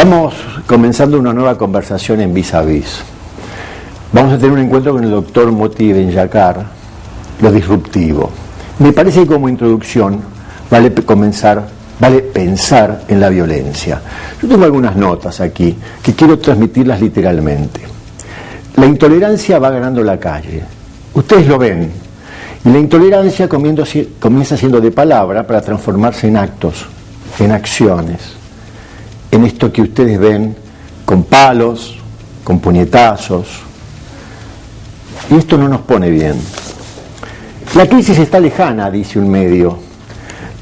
Estamos comenzando una nueva conversación en Vis a Vis. Vamos a tener un encuentro con el doctor Moti Ben-Yakar, lo disruptivo. Me parece que como introducción vale pensar en la violencia. Yo tengo algunas notas aquí que quiero transmitirlas literalmente. La intolerancia va ganando la calle. Ustedes lo ven. Y la intolerancia comienza siendo de palabra para transformarse en actos, en acciones, en esto que ustedes ven con palos, con puñetazos. Y esto no nos pone bien. La crisis está lejana, dice un medio,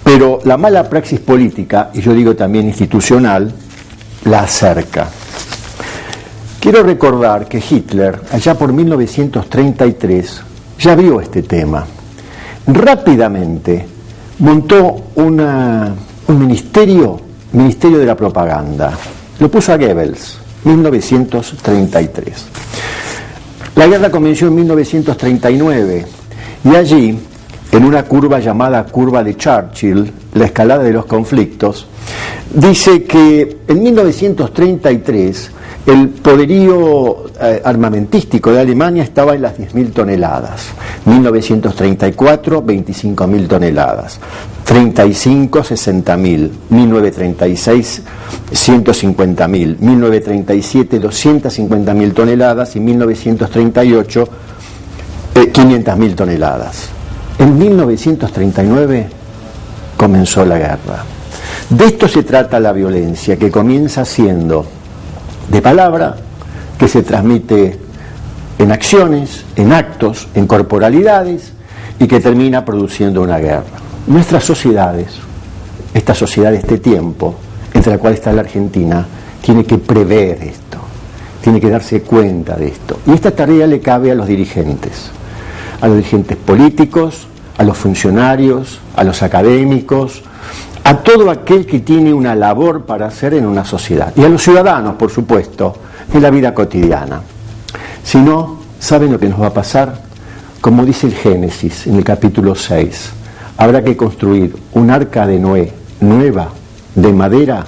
pero la mala praxis política, y yo digo también institucional, la acerca. Quiero recordar que Hitler, allá por 1933, ya vio este tema. Rápidamente montó un ministerio de la propaganda. Lo puso a Goebbels, 1933. La guerra comenzó en 1939 y allí, en una curva llamada curva de Churchill, la escalada de los conflictos, dice que en 1933 el poderío armamentístico de Alemania estaba en las 10.000 toneladas, 1934 25.000 toneladas, 35 60.000, 1936 150.000, 1937 250.000 toneladas y 1938 500.000 toneladas. En 1939 comenzó la guerra. De esto se trata la violencia, que comienza siendo de palabra, que se transmite en acciones, en actos, en corporalidades y que termina produciendo una guerra. Nuestras sociedades, esta sociedad de este tiempo, entre la cual está la Argentina, tiene que prever esto, tiene que darse cuenta de esto. Y esta tarea le cabe a los dirigentes políticos, a los funcionarios, a los académicos, a todo aquel que tiene una labor para hacer en una sociedad, y a los ciudadanos, por supuesto, en la vida cotidiana. Si no, ¿saben lo que nos va a pasar? Como dice el Génesis en el capítulo 6, habrá que construir un arca de Noé nueva, de madera,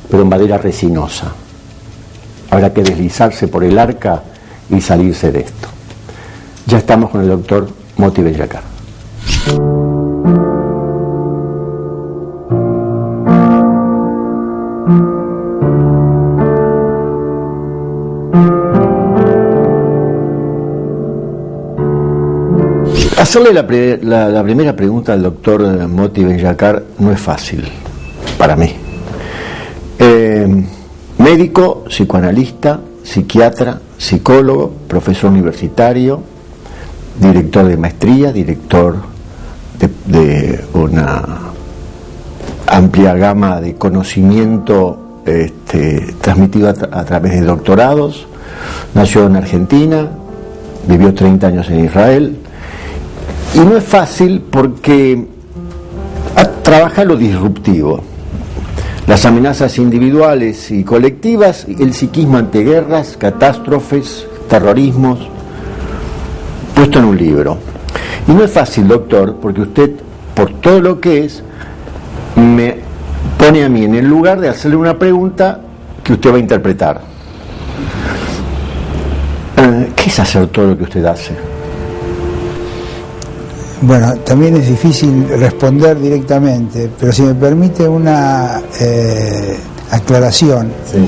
pero madera resinosa. Habrá que deslizarse por el arca y salirse de esto. Ya estamos con el doctor Moti Ben-Yakar. Hacerle la primera pregunta al doctor Moti Ben-Yakar no es fácil para mí. Médico, psicoanalista, psiquiatra, psicólogo, profesor universitario, director de maestría, director de una amplia gama de conocimiento transmitido a través de doctorados. Nació en Argentina, vivió 30 años en Israel. Y no es fácil porque trabaja lo disruptivo, las amenazas individuales y colectivas, el psiquismo ante guerras, catástrofes, terrorismos, puesto en un libro. Y no es fácil, doctor, porque usted, por todo lo que es, me pone a mí en el lugar de hacerle una pregunta que usted va a interpretar. ¿Qué es hacer todo lo que usted hace? Bueno, también es difícil responder directamente, pero si me permite una aclaración. Sí.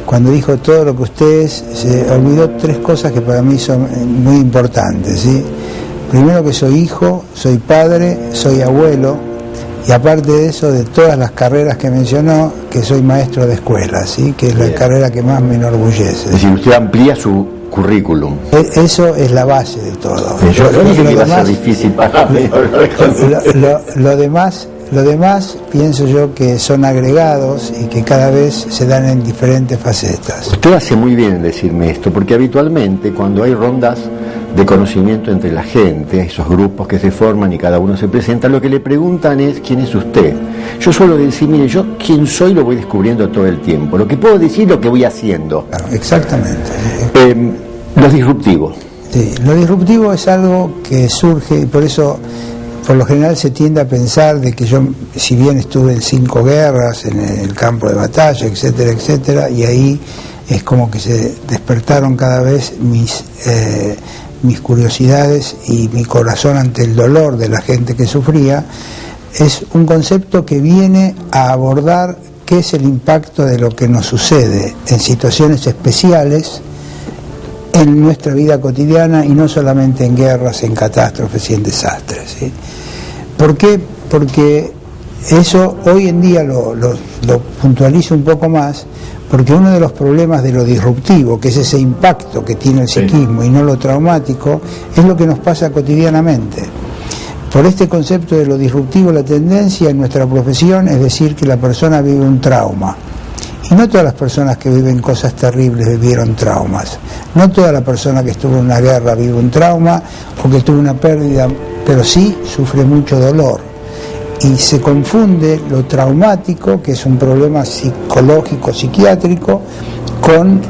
Cuando dijo todo lo que usted es, se olvidó tres cosas que para mí son muy importantes, ¿sí? Primero, que soy hijo, soy padre, soy abuelo, y aparte de eso, de todas las carreras que mencionó, que soy maestro de escuela, ¿sí? Que es la carrera que más me enorgullece. Es decir, usted amplía su currículum. Eso es la base de todo. Yo dije que iba a ser difícil para mí. Lo demás pienso yo que son agregados y que cada vez se dan en diferentes facetas. Usted hace muy bien en decirme esto, porque habitualmente cuando hay rondas de conocimiento entre la gente, esos grupos que se forman y cada uno se presenta, lo que le preguntan es ¿quién es usted? Yo suelo decir, mire, yo quién soy lo voy descubriendo todo el tiempo, lo que puedo decir lo que voy haciendo. Claro, exactamente. Lo disruptivo. Sí, lo disruptivo es algo que surge, y por eso por lo general se tiende a pensar de que yo, si bien estuve en 5 guerras, en el campo de batalla, etcétera, etcétera, y ahí es como que se despertaron cada vez mis curiosidades y mi corazón ante el dolor de la gente que sufría. Es un concepto que viene a abordar qué es el impacto de lo que nos sucede en situaciones especiales en nuestra vida cotidiana y no solamente en guerras, en catástrofes y en desastres, ¿sí? ¿Por qué? Porque eso hoy en día lo puntualizo un poco más, porque uno de los problemas de lo disruptivo, que es ese impacto que tiene el psiquismo y no lo traumático, es lo que nos pasa cotidianamente. Por este concepto de lo disruptivo, la tendencia en nuestra profesión es decir que la persona vive un trauma. Y no todas las personas que viven cosas terribles vivieron traumas. No toda la persona que estuvo en una guerra vive un trauma o que tuvo una pérdida, pero sí sufre mucho dolor. Y se confunde lo traumático, que es un problema psicológico, psiquiátrico, con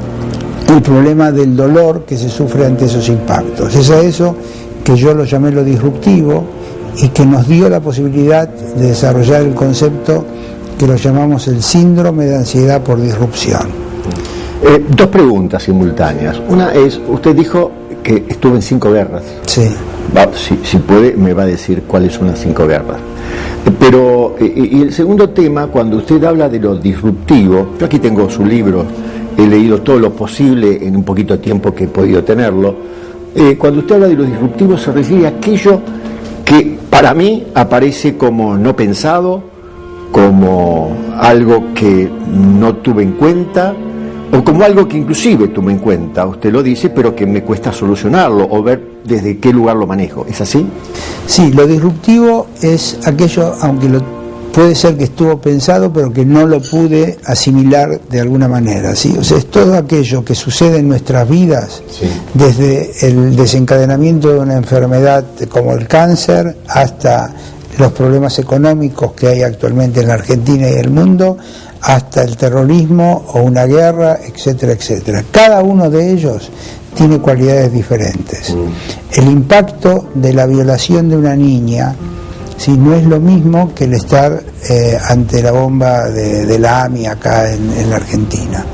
el problema del dolor que se sufre ante esos impactos. Es a eso que yo lo llamé lo disruptivo y que nos dio la posibilidad de desarrollar el concepto que lo llamamos el síndrome de ansiedad por disrupción. 2 preguntas simultáneas. Una es, usted dijo que estuvo en 5 guerras. Sí. Si puede, me va a decir cuáles son las 5 guerras. Pero, y el segundo tema, cuando usted habla de lo disruptivo, yo aquí tengo su libro, he leído todo lo posible en un poquito de tiempo que he podido tenerlo. Cuando usted habla de lo disruptivo, se refiere a aquello que para mí aparece como no pensado, como algo que no tuve en cuenta, o como algo que inclusive tuve en cuenta, usted lo dice, pero que me cuesta solucionarlo o ver desde qué lugar lo manejo. ¿Es así? Sí, lo disruptivo es aquello, aunque puede ser que estuvo pensado, pero que no lo pude asimilar de alguna manera, ¿sí? O sea, es todo aquello que sucede en nuestras vidas, sí, desde el desencadenamiento de una enfermedad como el cáncer hasta los problemas económicos que hay actualmente en la Argentina y el mundo, hasta el terrorismo o una guerra, etcétera, etcétera. Cada uno de ellos tiene cualidades diferentes. El impacto de la violación de una niña, ¿sí?, no es lo mismo que el estar ante la bomba de la AMI acá en la Argentina.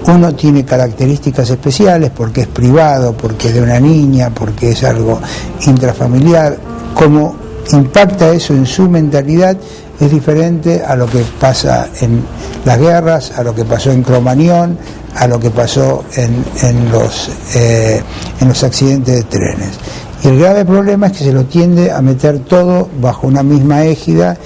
Uno tiene características especiales porque es privado, porque es de una niña, porque es algo intrafamiliar. Como impacta eso en su mentalidad es diferente a lo que pasa en las guerras, a lo que pasó en Cromañón, a lo que pasó en los accidentes de trenes. Y el grave problema es que se lo tiende a meter todo bajo una misma égida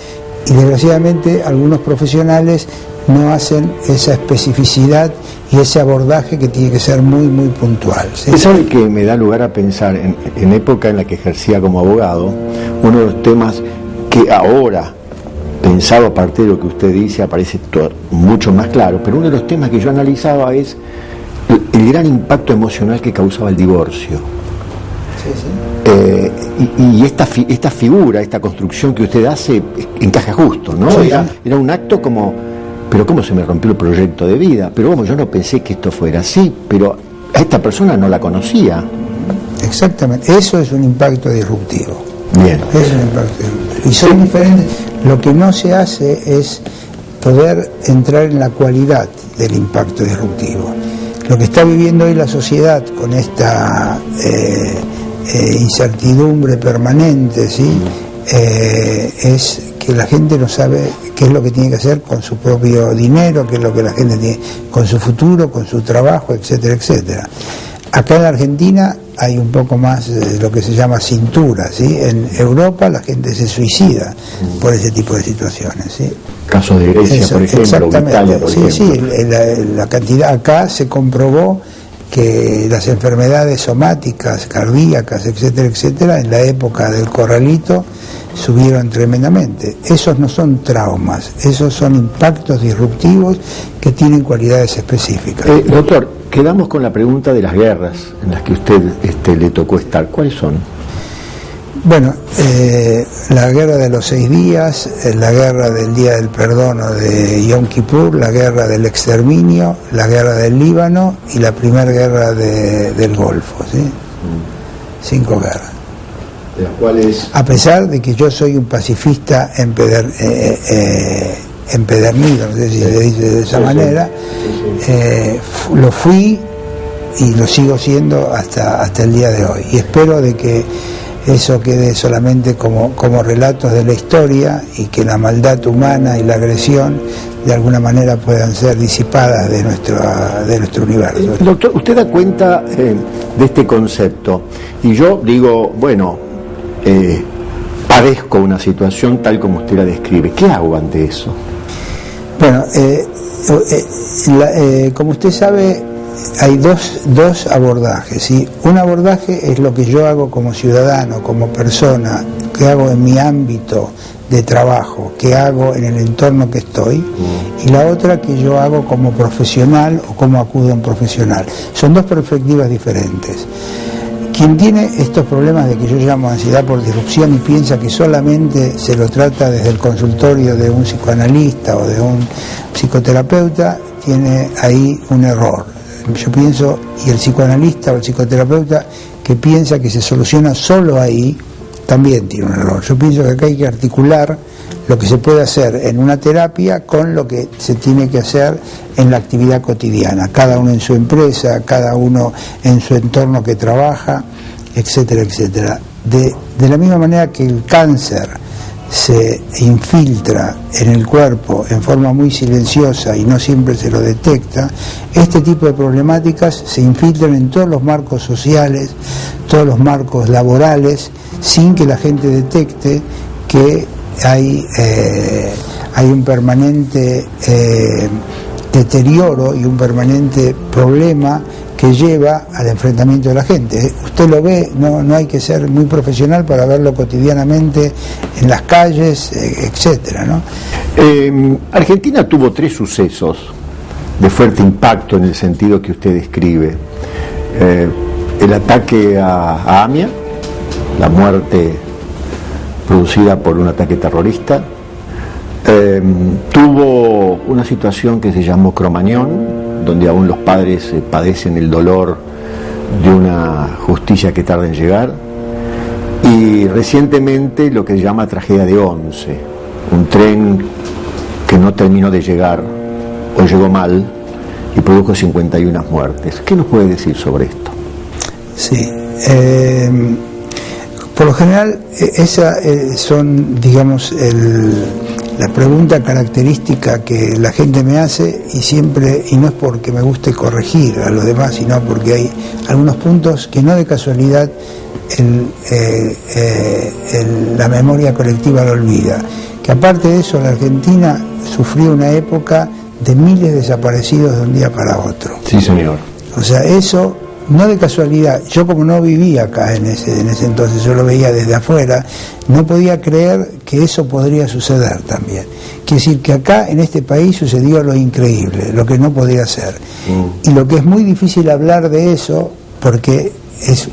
y desgraciadamente algunos profesionales no hacen esa especificidad y ese abordaje que tiene que ser muy, muy puntual, ¿sí? Usted sabe que me da lugar a pensar en época en la que ejercía como abogado, uno de los temas que ahora, pensado a partir de lo que usted dice, aparece mucho más claro, pero uno de los temas que yo analizaba es el gran impacto emocional que causaba el divorcio. Sí, sí. Y esta figura, esta construcción que usted hace, encaja justo, ¿no? Sí, era un acto como, pero cómo se me rompió el proyecto de vida, pero como yo no pensé que esto fuera así, pero a esta persona no la conocía. Exactamente, eso es un impacto disruptivo. Bien. Eso es un impacto disruptivo. Y son diferentes. Lo que no se hace es poder entrar en la cualidad del impacto disruptivo. Lo que está viviendo hoy la sociedad con esta incertidumbre permanente, ¿sí?, es que la gente no sabe qué es lo que tiene que hacer con su propio dinero, qué es lo que la gente tiene con su futuro, con su trabajo, etcétera, etcétera. Acá en la Argentina hay un poco más de lo que se llama cintura, ¿sí? En Europa la gente se suicida por ese tipo de situaciones, ¿sí? Casos de Grecia, por ejemplo, exactamente. Italia, por ejemplo. Sí, la cantidad, acá se comprobó que las enfermedades somáticas, cardíacas, etcétera, etcétera, en la época del corralito subieron tremendamente. Esos no son traumas, esos son impactos disruptivos que tienen cualidades específicas. Doctor, quedamos con la pregunta de las guerras en las que usted le tocó estar. ¿Cuáles son? Bueno, la guerra de los 6 días, la guerra del Día del Perdón o de Yom Kippur, la guerra del exterminio, la guerra del Líbano y la primera guerra del Golfo, ¿sí? 5 guerras. de las cuales... A pesar de que yo soy un pacifista empedernido, no sé si se dice de esa manera, lo fui y lo sigo siendo hasta el día de hoy. Y espero de que eso quede solamente como relatos de la historia y que la maldad humana y la agresión de alguna manera puedan ser disipadas de nuestro universo. Doctor, usted da cuenta de este concepto y yo digo, bueno, padezco una situación tal como usted la describe. ¿Qué hago ante eso? Bueno, como usted sabe, hay dos abordajes, ¿sí? Un abordaje es lo que yo hago como ciudadano, como persona, que hago en mi ámbito de trabajo, que hago en el entorno que estoy, y la otra que yo hago como profesional o como acudo a un profesional. Son dos perspectivas diferentes. Quien tiene estos problemas de que yo llamo ansiedad por disrupción y piensa que solamente se lo trata desde el consultorio de un psicoanalista o de un psicoterapeuta, tiene ahí un error. Yo pienso, y el psicoanalista o el psicoterapeuta que piensa que se soluciona solo ahí, también tiene un error. Yo pienso que acá hay que articular lo que se puede hacer en una terapia con lo que se tiene que hacer en la actividad cotidiana, cada uno en su empresa, cada uno en su entorno que trabaja, etcétera, etcétera. De la misma manera que el cáncer se infiltra en el cuerpo en forma muy silenciosa y no siempre se lo detecta, este tipo de problemáticas se infiltran en todos los marcos sociales, todos los marcos laborales, sin que la gente detecte que hay un permanente deterioro y un permanente problema que lleva al enfrentamiento de la gente. Usted lo ve, no hay que ser muy profesional para verlo cotidianamente en las calles, etcétera, ¿no? Argentina tuvo 3 sucesos de fuerte impacto en el sentido que usted describe. El ataque a AMIA, la muerte producida por un ataque terrorista. Tuvo una situación que se llamó Cromañón, donde aún los padres padecen el dolor de una justicia que tarda en llegar, y recientemente lo que se llama tragedia de Once, un tren que no terminó de llegar o llegó mal y produjo 51 muertes. ¿Qué nos puede decir sobre esto? Sí, por lo general esa son, digamos, la pregunta característica que la gente me hace, y no es porque me guste corregir a los demás, sino porque hay algunos puntos que no de casualidad la memoria colectiva lo olvida. Que aparte de eso, la Argentina sufrió una época de miles de desaparecidos de un día para otro. Sí, señor. O sea, eso no de casualidad. Yo, como no vivía acá en ese entonces, yo lo veía desde afuera, no podía creer que eso podría suceder también. Quiere decir que acá en este país sucedió lo increíble, lo que no podía ser. Y lo que es muy difícil hablar de eso, porque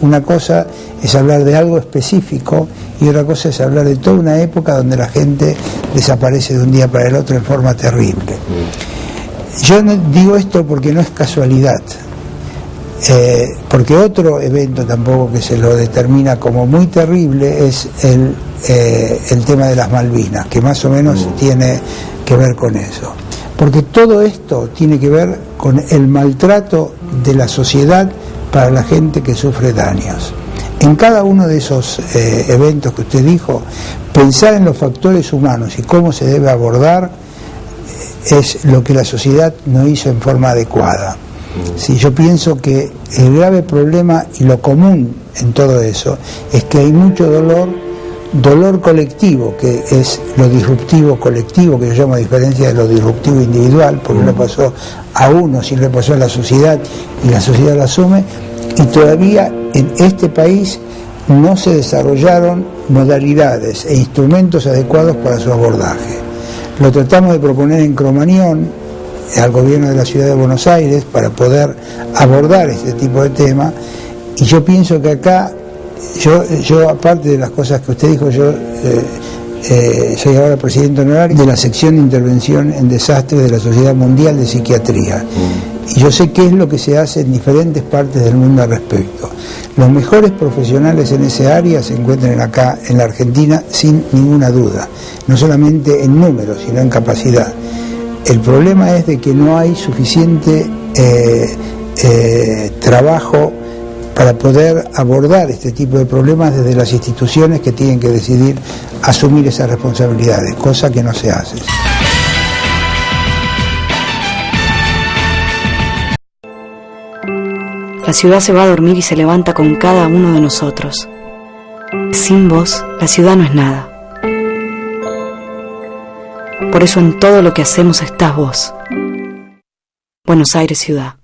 una cosa es hablar de algo específico y otra cosa es hablar de toda una época donde la gente desaparece de un día para el otro en forma terrible. Yo no digo esto porque no es casualidad. Porque otro evento tampoco que se lo determina como muy terrible es el tema de las Malvinas, que más o menos tiene que ver con eso. Porque todo esto tiene que ver con el maltrato de la sociedad para la gente que sufre daños. En cada uno de esos eventos que usted dijo, pensar en los factores humanos y cómo se debe abordar es lo que la sociedad no hizo en forma adecuada. Sí, yo pienso que el grave problema y lo común en todo eso es que hay mucho dolor colectivo, que es lo disruptivo colectivo, que yo llamo a diferencia de lo disruptivo individual, porque no pasó a uno, sino le pasó a la sociedad y la sociedad lo asume, y todavía en este país no se desarrollaron modalidades e instrumentos adecuados para su abordaje. Lo tratamos de proponer en Cromañón al gobierno de la ciudad de Buenos Aires para poder abordar este tipo de tema, y yo pienso que acá, yo aparte de las cosas que usted dijo, yo soy ahora presidente honorario de la sección de intervención en desastres de la Sociedad Mundial de Psiquiatría, y yo sé qué es lo que se hace en diferentes partes del mundo al respecto. Los mejores profesionales en ese área se encuentran acá en la Argentina sin ninguna duda, no solamente en números, sino en capacidad. El problema es de que no hay suficiente trabajo para poder abordar este tipo de problemas desde las instituciones que tienen que decidir asumir esas responsabilidades, cosa que no se hace. La ciudad se va a dormir y se levanta con cada uno de nosotros. Sin vos, la ciudad no es nada. Por eso en todo lo que hacemos estás vos. Buenos Aires, ciudad.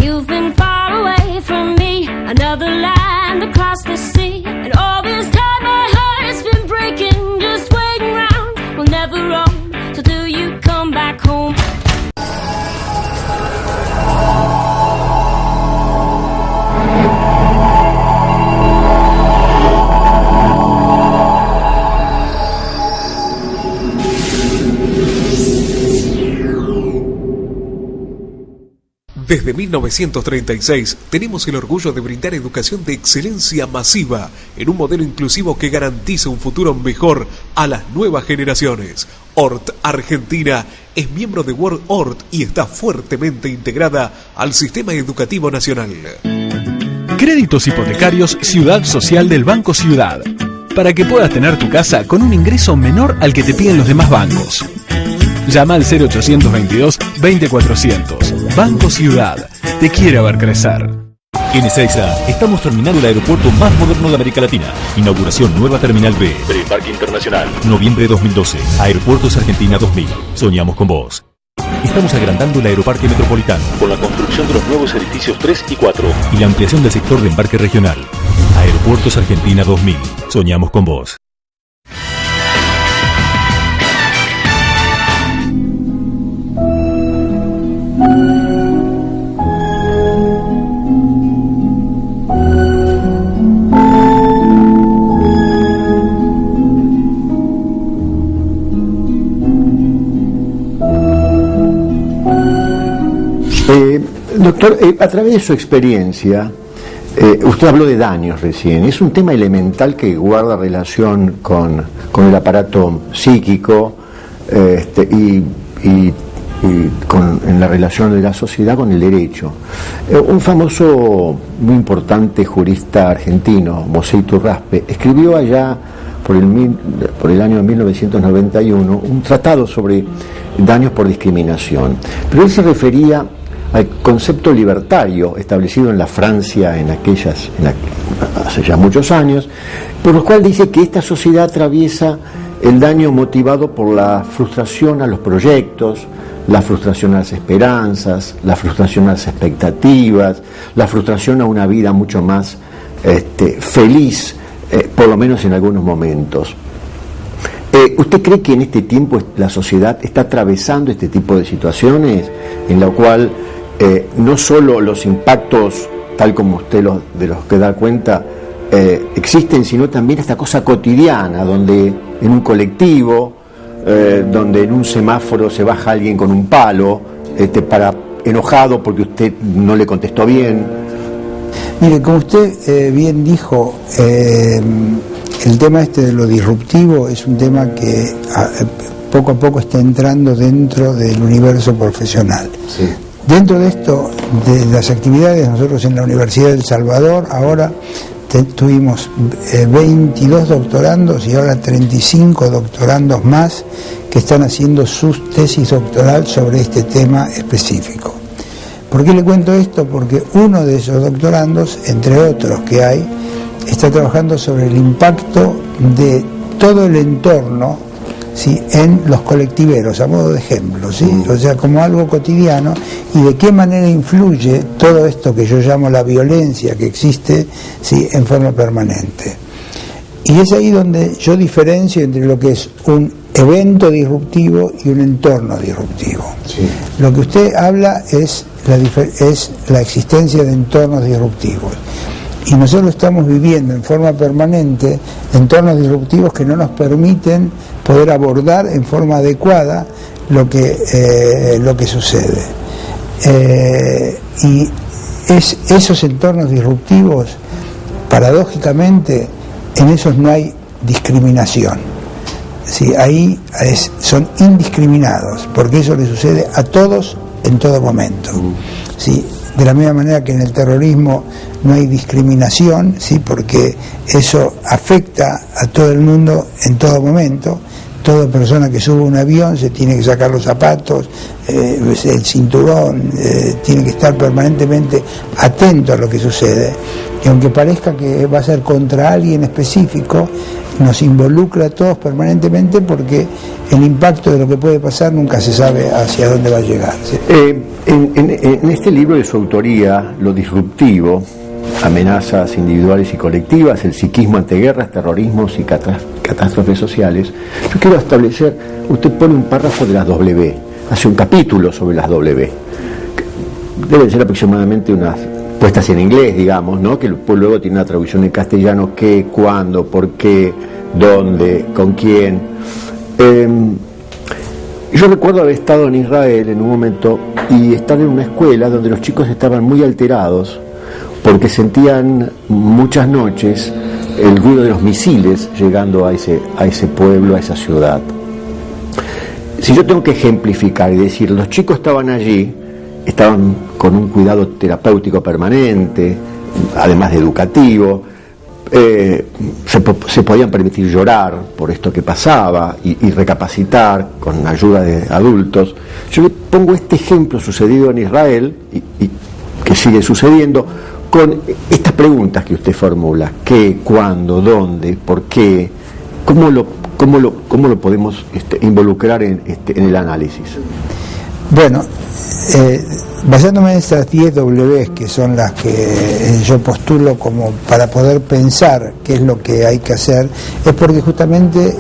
You've been far away from me, another land across the sea, and all this time my heart's been breaking, just waiting round, we'll never roam, so till you come back home. Desde 1936 tenemos el orgullo de brindar educación de excelencia masiva en un modelo inclusivo que garantiza un futuro mejor a las nuevas generaciones. ORT Argentina es miembro de World ORT y está fuertemente integrada al sistema educativo nacional. Créditos hipotecarios Ciudad Social del Banco Ciudad, para que puedas tener tu casa con un ingreso menor al que te piden los demás bancos. Llama al 0822-20400. Banco Ciudad, te quiere ver crecer. En Ezeiza estamos terminando el aeropuerto más moderno de América Latina. Inauguración nueva Terminal B. Preparque Internacional. Noviembre de 2012. Aeropuertos Argentina 2000. Soñamos con vos. Estamos agrandando el Aeroparque Metropolitano con la construcción de los nuevos edificios 3 y 4 y la ampliación del sector de embarque regional. Aeropuertos Argentina 2000. Soñamos con vos. Doctor, a través de su experiencia, usted habló de daños recién. Es un tema elemental que guarda relación con el aparato psíquico en la relación de la sociedad con el derecho. Un famoso, muy importante jurista argentino, José Iturraspe, escribió allá por el año 1991 un tratado sobre daños por discriminación. Pero él se refería al concepto libertario establecido en la Francia hace ya muchos años, por lo cual dice que esta sociedad atraviesa el daño motivado por la frustración a los proyectos, la frustración a las esperanzas, la frustración a las expectativas, la frustración a una vida mucho más feliz, por lo menos en algunos momentos. ¿Usted cree que en este tiempo la sociedad está atravesando este tipo de situaciones en la cual no solo los impactos, tal como usted de los que da cuenta, existen, sino también esta cosa cotidiana, donde en un colectivo, donde en un semáforo se baja alguien con un palo, enojado porque usted no le contestó bien? Mire, como usted bien dijo, el tema de lo disruptivo es un tema que poco a poco está entrando dentro del universo profesional. Sí. Dentro de esto, de las actividades, nosotros en la Universidad de El Salvador ahora tuvimos 22 doctorandos y ahora 35 doctorandos más que están haciendo sus tesis doctoral sobre este tema específico. ¿Por qué le cuento esto? Porque uno de esos doctorandos, entre otros que hay, está trabajando sobre el impacto de todo el entorno, ¿sí?, en los colectiveros, a modo de ejemplo, ¿sí? O sea, como algo cotidiano, y de qué manera influye todo esto que yo llamo la violencia que existe, ¿sí?, en forma permanente. Y es ahí donde yo diferencio entre lo que es un evento disruptivo y un entorno disruptivo. Sí. Lo que usted habla es la existencia de entornos disruptivos. Y nosotros estamos viviendo en forma permanente entornos disruptivos que no nos permiten poder abordar en forma adecuada lo que sucede. Y esos entornos disruptivos, paradójicamente, en esos no hay discriminación. ¿Sí? Ahí son indiscriminados, porque eso le sucede a todos en todo momento. ¿Sí? De la misma manera que en el terrorismo no hay discriminación, ¿sí? Porque eso afecta a todo el mundo en todo momento. Toda persona que sube un avión se tiene que sacar los zapatos, el cinturón, tiene que estar permanentemente atento a lo que sucede. Y aunque parezca que va a ser contra alguien específico, nos involucra a todos permanentemente, porque el impacto de lo que puede pasar nunca se sabe hacia dónde va a llegar. ¿Sí? En este libro de su autoría, Lo disruptivo, amenazas individuales y colectivas, el psiquismo ante guerras, terrorismos y catástrofes sociales, yo quiero establecer, usted pone un párrafo de las W, hace un capítulo sobre las W, deben ser aproximadamente unas puestas en inglés, digamos, ¿no? Que luego tiene una traducción en castellano: qué, cuándo, por qué, dónde, con quién. Yo recuerdo haber estado en Israel en un momento y estar en una escuela donde los chicos estaban muy alterados porque sentían muchas noches el ruido de los misiles llegando a ese pueblo, a esa ciudad. Si yo tengo que ejemplificar y decir, los chicos estaban allí, estaban con un cuidado terapéutico permanente, además de educativo, se podían permitir llorar por esto que pasaba y recapacitar con ayuda de adultos. Yo le pongo este ejemplo sucedido en Israel y que sigue sucediendo con estas preguntas que usted formula: qué, cuándo, dónde, por qué, cómo lo podemos involucrar en el análisis. Bueno, basándome en estas 10 Ws, que son las que yo postulo como para poder pensar qué es lo que hay que hacer, es porque justamente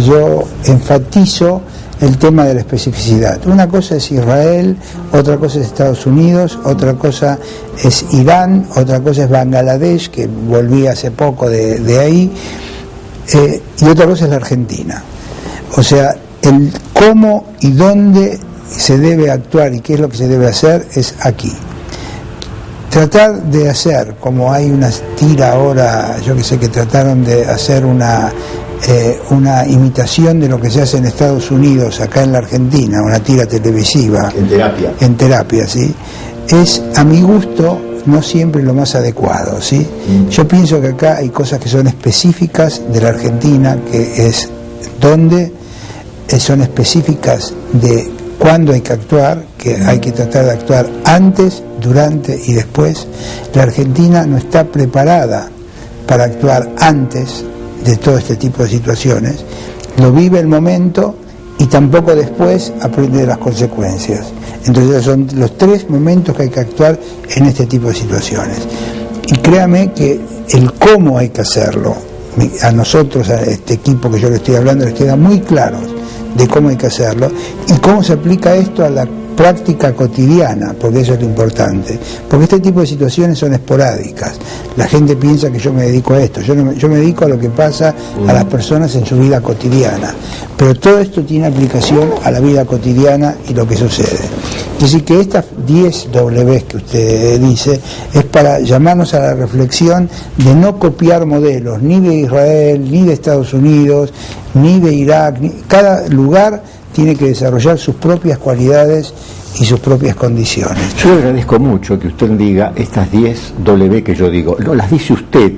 yo enfatizo el tema de la especificidad. Una cosa es Israel, otra cosa es Estados Unidos, otra cosa es Irán, otra cosa es Bangladesh, que volví hace poco de ahí, y otra cosa es la Argentina. O sea, el cómo y dónde se debe actuar y qué es lo que se debe hacer es aquí. Tratar de hacer, como hay una tira ahora, yo que sé, que trataron de hacer una imitación de lo que se hace en Estados Unidos, acá en la Argentina, una tira televisiva. En terapia, ¿sí? Es, a mi gusto, no siempre lo más adecuado, ¿sí? Yo pienso que acá hay cosas que son específicas de la Argentina, que es donde son específicas de cuándo hay que actuar, que hay que tratar de actuar antes, durante y después. La Argentina no está preparada para actuar antes de todo este tipo de situaciones, lo vive el momento y tampoco después aprende de las consecuencias. Entonces son los 3 momentos que hay que actuar en este tipo de situaciones. Y créame que el cómo hay que hacerlo, a nosotros, a este equipo que yo le estoy hablando, les queda muy claro de cómo hay que hacerlo y cómo se aplica esto a la práctica cotidiana, porque eso es lo importante, porque este tipo de situaciones son esporádicas. La gente piensa que yo me dedico a esto, yo me dedico a lo que pasa a las personas en su vida cotidiana, pero todo esto tiene aplicación a la vida cotidiana y lo que sucede. Es decir, que estas 10 Ws que usted dice es para llamarnos a la reflexión de no copiar modelos ni de Israel, ni de Estados Unidos, ni de Irak. Cada lugar tiene que desarrollar sus propias cualidades y sus propias condiciones. Yo le agradezco mucho que usted diga estas 10 W que yo digo. No, las dice usted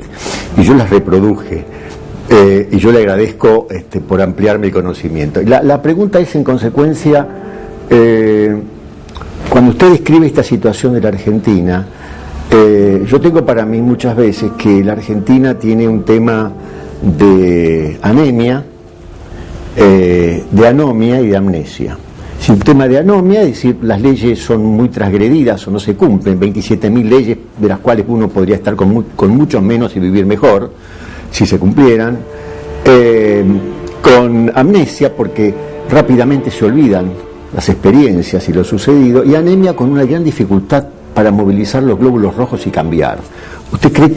y yo las reproduje. Y yo le agradezco por ampliarme el conocimiento. La pregunta es, en consecuencia, cuando usted describe esta situación de la Argentina, yo tengo para mí muchas veces que la Argentina tiene un tema de anemia, de anomia y de amnesia. Si un tema de anomia, es decir, las leyes son muy transgredidas o no se cumplen, 27.000 leyes de las cuales uno podría estar con muchos menos y vivir mejor si se cumplieran, con amnesia porque rápidamente se olvidan las experiencias y lo sucedido, y anemia con una gran dificultad para movilizar los glóbulos rojos y cambiar. ¿Usted cree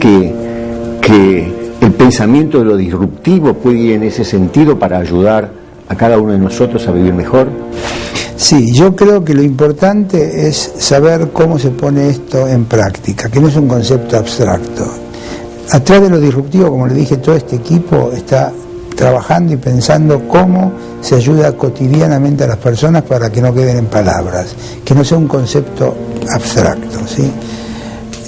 que el pensamiento de lo disruptivo puede ir en ese sentido para ayudar a cada uno de nosotros a vivir mejor? Sí, yo creo que lo importante es saber cómo se pone esto en práctica, que no es un concepto abstracto. Atrás de lo disruptivo, como le dije, todo este equipo está trabajando y pensando cómo se ayuda cotidianamente a las personas para que no queden en palabras, que no sea un concepto abstracto, ¿sí?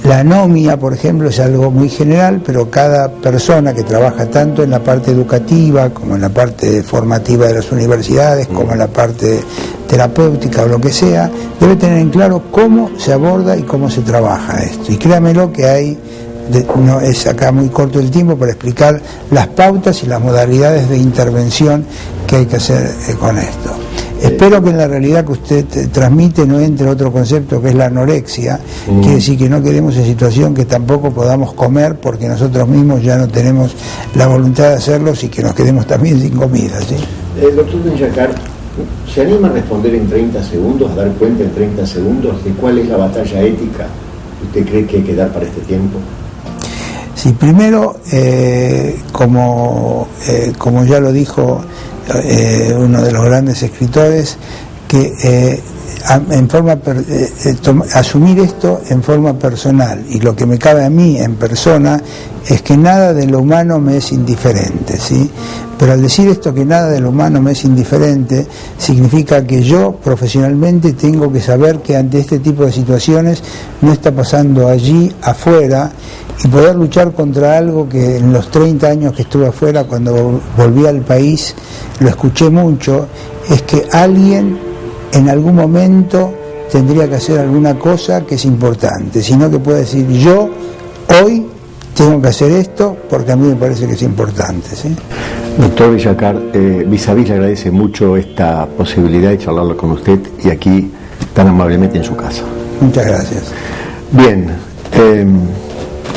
La anomia, por ejemplo, es algo muy general, pero cada persona que trabaja tanto en la parte educativa, como en la parte formativa de las universidades, como en la parte terapéutica o lo que sea, debe tener en claro cómo se aborda y cómo se trabaja esto. Y créamelo que hay, no es acá muy corto el tiempo para explicar las pautas y las modalidades de intervención que hay que hacer con esto. Espero que en la realidad que usted transmite no entre otro concepto que es la anorexia, quiere decir que no queremos en situación que tampoco podamos comer porque nosotros mismos ya no tenemos la voluntad de hacerlo y que nos quedemos también sin comida, ¿sí? Doctor Bellacar, ¿se anima a responder en 30 segundos, a dar cuenta en 30 segundos de cuál es la batalla ética que usted cree que hay que dar para este tiempo? Sí, primero, como ya lo dijo uno de los grandes escritores, que asumir esto en forma personal, y lo que me cabe a mí en persona es que nada de lo humano me es indiferente, ¿sí? Pero al decir esto, que nada de lo humano me es indiferente, significa que yo profesionalmente tengo que saber que ante este tipo de situaciones no está pasando allí afuera, y poder luchar contra algo que en los 30 años que estuve afuera, cuando volví al país, lo escuché mucho, es que alguien en algún momento tendría que hacer alguna cosa que es importante, sino que puede decir: yo hoy tengo que hacer esto porque a mí me parece que es importante, ¿sí? Doctor Bellacar, Vis a Vis le agradece mucho esta posibilidad de charlarlo con usted y aquí tan amablemente en su casa. Muchas gracias. Bien,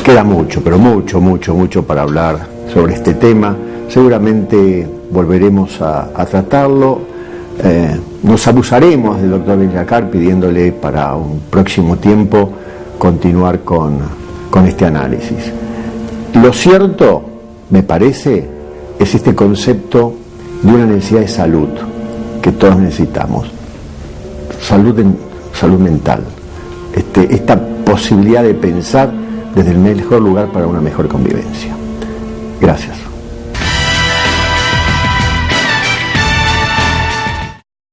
queda mucho, pero mucho para hablar sobre este tema. Seguramente volveremos a tratarlo. Nos abusaremos del doctor Bellacar pidiéndole para un próximo tiempo continuar con este análisis. Lo cierto, me parece, es este concepto de una necesidad de salud que todos necesitamos. Salud mental. Esta posibilidad de pensar desde el mejor lugar para una mejor convivencia. Gracias.